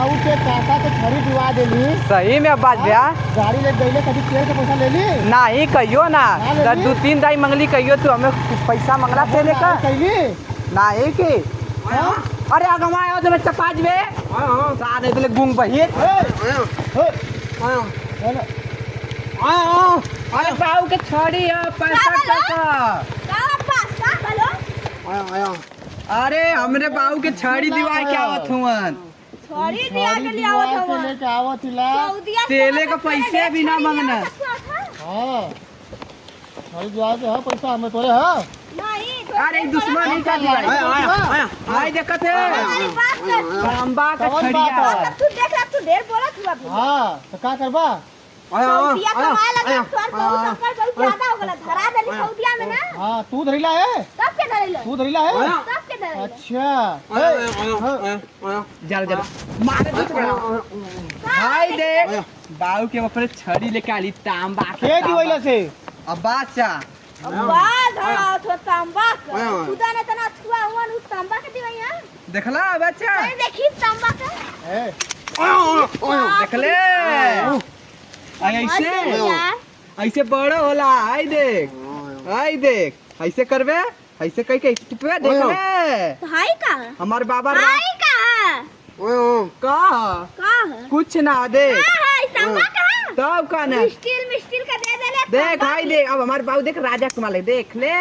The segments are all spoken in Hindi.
बाबू के काका के छड़ी दिवा देली। सही में बात भैया। गाड़ी ले गईले कभी तेल के पैसा ले ली? नहीं कहियो ना, 2-3 दाई मंगली कहियो तू हमें पैसा मंगला तेले का कैली नहीं की। अरे आगमा आयो तो मैं चपाज बे साथ है तेले गुंग बहित। अरे बाऊ के छड़ी है 65 टका। अरे हमरे बाऊ के छड़ी दिवाए क्या आवत हुवन? छड़ी दिया के लिए आवत हुवन। लेके आवत हिला। तेले का पैसे भी ना मांगना। हां छड़ी दिवा के है पैसा हमें तोरे है नहीं। अरे दुश्मन ही का दिवाए। भाई देखत है खंबा का छड़िया। तू देख ला, तू ढेर बोलत हुआ भी। हां तो का करबा? सऊदिया कमाए लगा तोर बहुत ज्यादा हो गला। धरा देली सऊदिया में ना। हां तू धरिला है? सब के धरेलो। तू धरिला है? सब के धरेलो। अच्छा जल जल मारे दे। भाई देख बाऊ के ऊपर छड़ी लेके आली तांबा के दिवैला से? अब बादशाह बात है तो तांबा का खुदा ने तना छुआ हुआ उस तांबा के दिवैया। देखला बच्चा अरे देखी तांबा का ए देखले ऐसे बड़ा होला। आई देख ऐसे करबे ऐसे कह के टिपवे देखबे। हाय का हमारे बाबा हाय का का कुछ ना दे हाय तांबा का तब का ना मिस्टिल का दे देले। देख हाय देख अब हमारे बाबू देख राजा कुमार ले देख ले।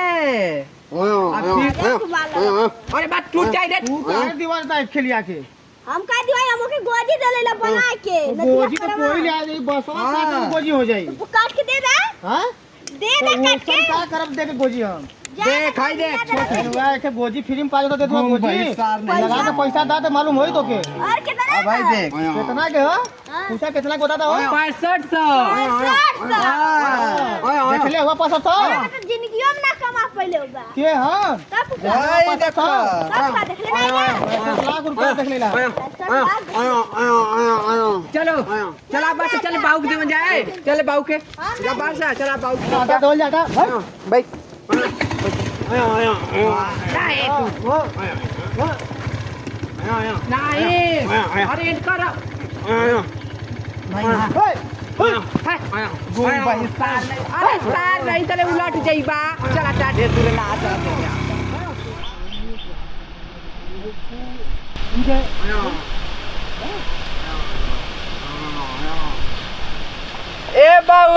अरे बात टूट जाए रे। तू काहे दीवार ता खेलिया के? हम का दिवाई हम के गोजी देले बना के। गोजी तो कोई ले आ जाई बसवा काट गोजी हो जाई। तू काट के दे दे। हां दे दे काट के। का करब दे के गोजी हम? देख हाय देख छोटवा के गोजी फ्री में पाजो तो दे दो गोजी। लगा के पैसा दा तो मालूम होई तो के। और कितना? भाई देख कितना के हो? पूछा कितना को दादा हो? 6500। देख ले हुआ 6500। तो जिंदगियों में ना कमा पइले होगा के हां तब भाई देखो सब देख ले ना। 1 लाख रुपया देख लेला। चलो चला बच्चा चल बाऊ के देवन जाए। चल बाऊ के जा बादशाह चला बाऊ के दादा डोल जाता भाई नहीं अरे इनकर अरे सार नहीं तले उलट जाइबा। चला चा ढेर दूर ना चला ए बाऊ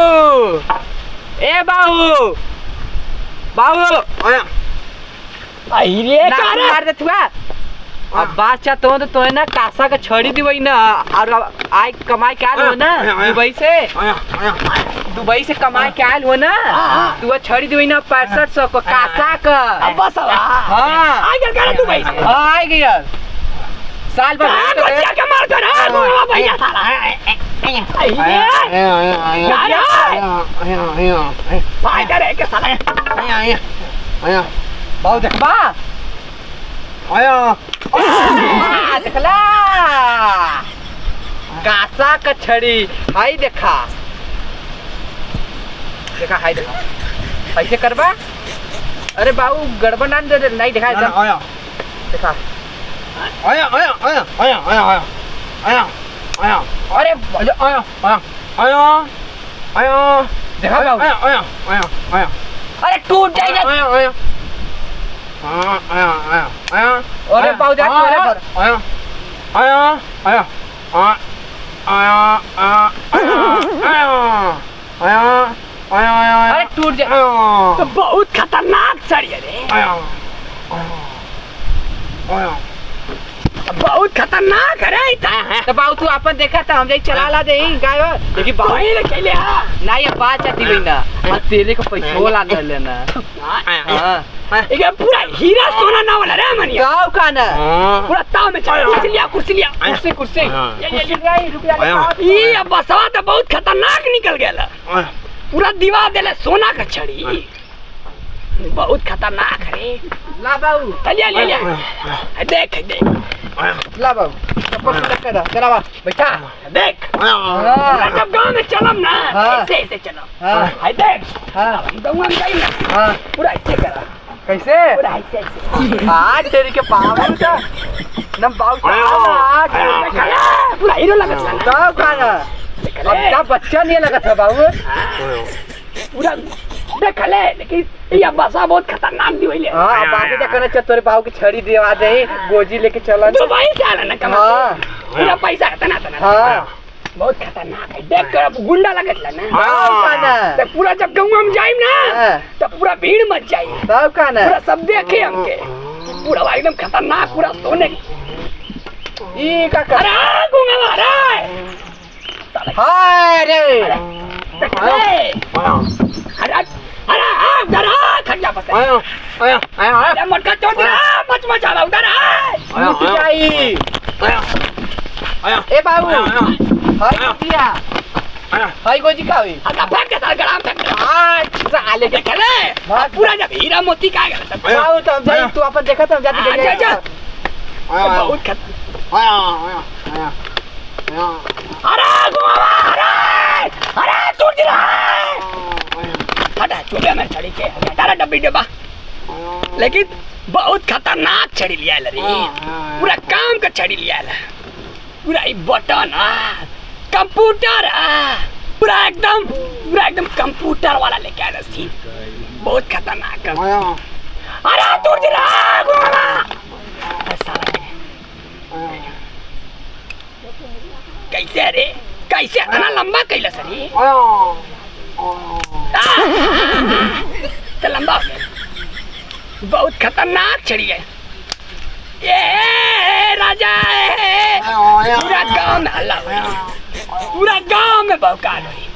अरे मार दे तुआ। अब बादशाह तो है ना कासा का छड़ी दिवई ना और आय कमाई क्या हो ना दुबई से कमाई क्या हो ना तू छड़ी दिवई ना 6500 को कासा का। बस हाँ आ गया दुबई से। हाँ आ गया साल भर क्या मार कर भैया साला भाई करे के साला बाऊ देखबा देखला कासा का छड़ी हाई देखा हाई देखा ऐसे करबा। अरे बाबू गड़बड़ ना दे नहीं देखा देखा अरे देखा बाबू अरे टूट जाएगा। अरे बाबू देख अरे टूट जाए तो बहुत खतरनाक छड़ी है रे। बहुत खतरनाक है। तो बाबू तू अपन देखा था हम जाई चला ला दे गाय देखी बाबू ले के ले नहीं अब बात चाहती गई ना और तेरे को पैसा ला लेना। हां ये पूरा हीरा सोना ना वाला रे मनिया गांव का ना पूरा ताव में चल कुर्सी लिया कुर्सी गई रुपया ये अब बसवा तो बहुत खतरनाक निकल गेला। पूरा दीवा देले सोना का छड़ी बहुत खतरनाक है। ला बाबू ले देख ला बाबू चला बा बैठा देख जब गांव में चलम ना ऐसे चलो हाय देख दउआ में जाई ना पूरा ऐसे करा कैसे पूरा ऐसे हां तेरे के पावल का एकदम बाऊ पूरा हीरो लगत है ना तब का ना अब बच्चा नहीं लगा था बाबू पूरा देख ले लेकिन ये बसा बहुत खतरनाक दी हुई है। हां बाबू जा करना चाह तोरे बाबू की छड़ी देवा दे गोजी लेके चला तो भाई क्या ना कमा हां पूरा पैसा तना तना हां बहुत खतरनाक है देख कर अब गुंडा लगत है ना तब का ना तो पूरा जब गांव में जाइम ना तो पूरा भीड़ मच जाई तब का ना पूरा सब देखे हमके पूरा एकदम खतरनाक पूरा सोने ई का अरे गुंगा मारा हाय रे अरे उधर खड्डा बस अरे मटका छोड़ दे मच मच आवा उधर जाई ए बाबू हाय दिया हाय गोजी का हुई हटा फेंक के साल गड़ा फेंक साले देख ले पूरा जब हीरा मोती का गया बाबू तो हम जाई तू अपन देखा तो हम जाते देख जा बहुत खतरनाक अरे गुआ अरे टूट रहा हटा चुड़िया में छड़ी के हटा डब्बी डब्बा लेकिन बहुत खतरनाक छड़ी लिया रे पूरा काम का छड़ी लिया पूरा बटन कंप्यूटर पूरा एकदम कंप्यूटर वाला लेके आया सीन बहुत खतरनाक अरे टूट रहा कैसे रे कैसे इतना लंबा कैला सरी तो लंबा हो गया बहुत खतरनाक छड़ी है ये राजा पूरा गांव में हल्ला पूरा गांव में भौकाल हुई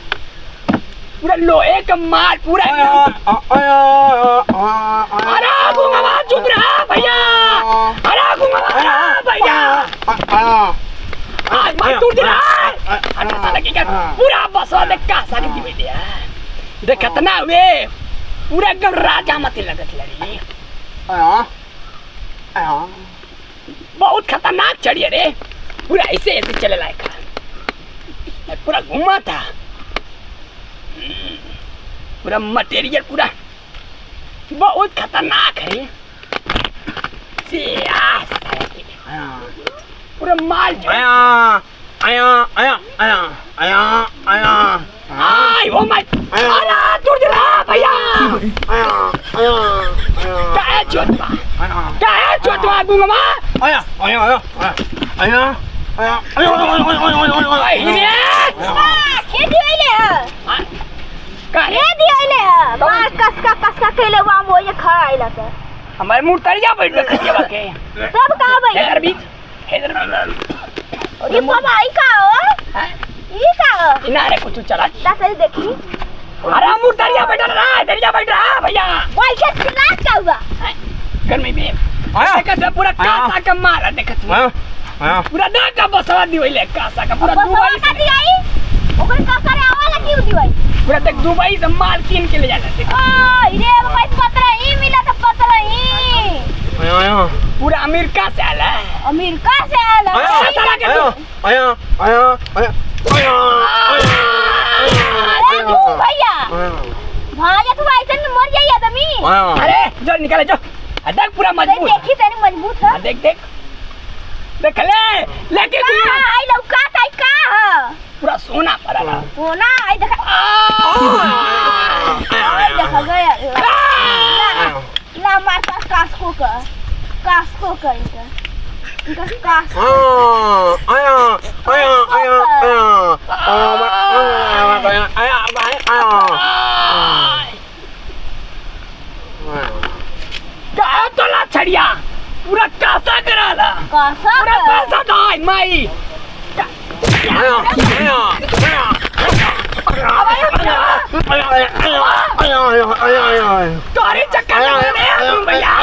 पूरा लोहे का मार पूरा अरे गुंगा चुप रहा भैया अरे गुंगा भैया आज मार टूट रहा है साला की पूरा बसवा देख का साकी दी हुई है देख कितना हुए पूरा एकदम राजा मत लगत लड़ी बहुत खतरनाक चढ़ी रे पूरा ऐसे ऐसे चले लायक पूरा घूमा था पूरा मटेरियल पूरा बहुत खतरनाक है पूरा माल जो आई वो मत अरे दूर जा भैया क्या चोटवा गुंगमा हमारे मुंह तरिया बैठ के सब कहां भाई हेदर बीच ये बाबा आई का हो ये का हो इनारे कुछ चला दादा देखी अरे मुंह तरिया बैठ रहा भैया वाई के क्लास का हुआ गर्मी में देखत पूरा कासा का मारा देखत पूरा नाका बसवा दी होइले कासा का पूरा दुबई का दी आई ओकर का करे आवा लगी दी भाई पूरा देख दुबई से माल किन के ले जाना देख आ रे भाई पत्र ही मिला तो पत्र ही पूरा अमेरिका से आला अमेरिका से आला भैया भाया तू ऐसे मर जाई आदमी अरे जो निकाले जो देख पूरा मजबूत देखी तनी मजबूत है देख देख ले लेके आई लौका ताई का पूरा सोना पड़ा सोना आई देखा देखा गया ला मार कास्को का इनका कास्को क्या तोला छड़िया पूरा कासा कराला कासा पूरा पैसा दाई माई तारी चक्कर में भैया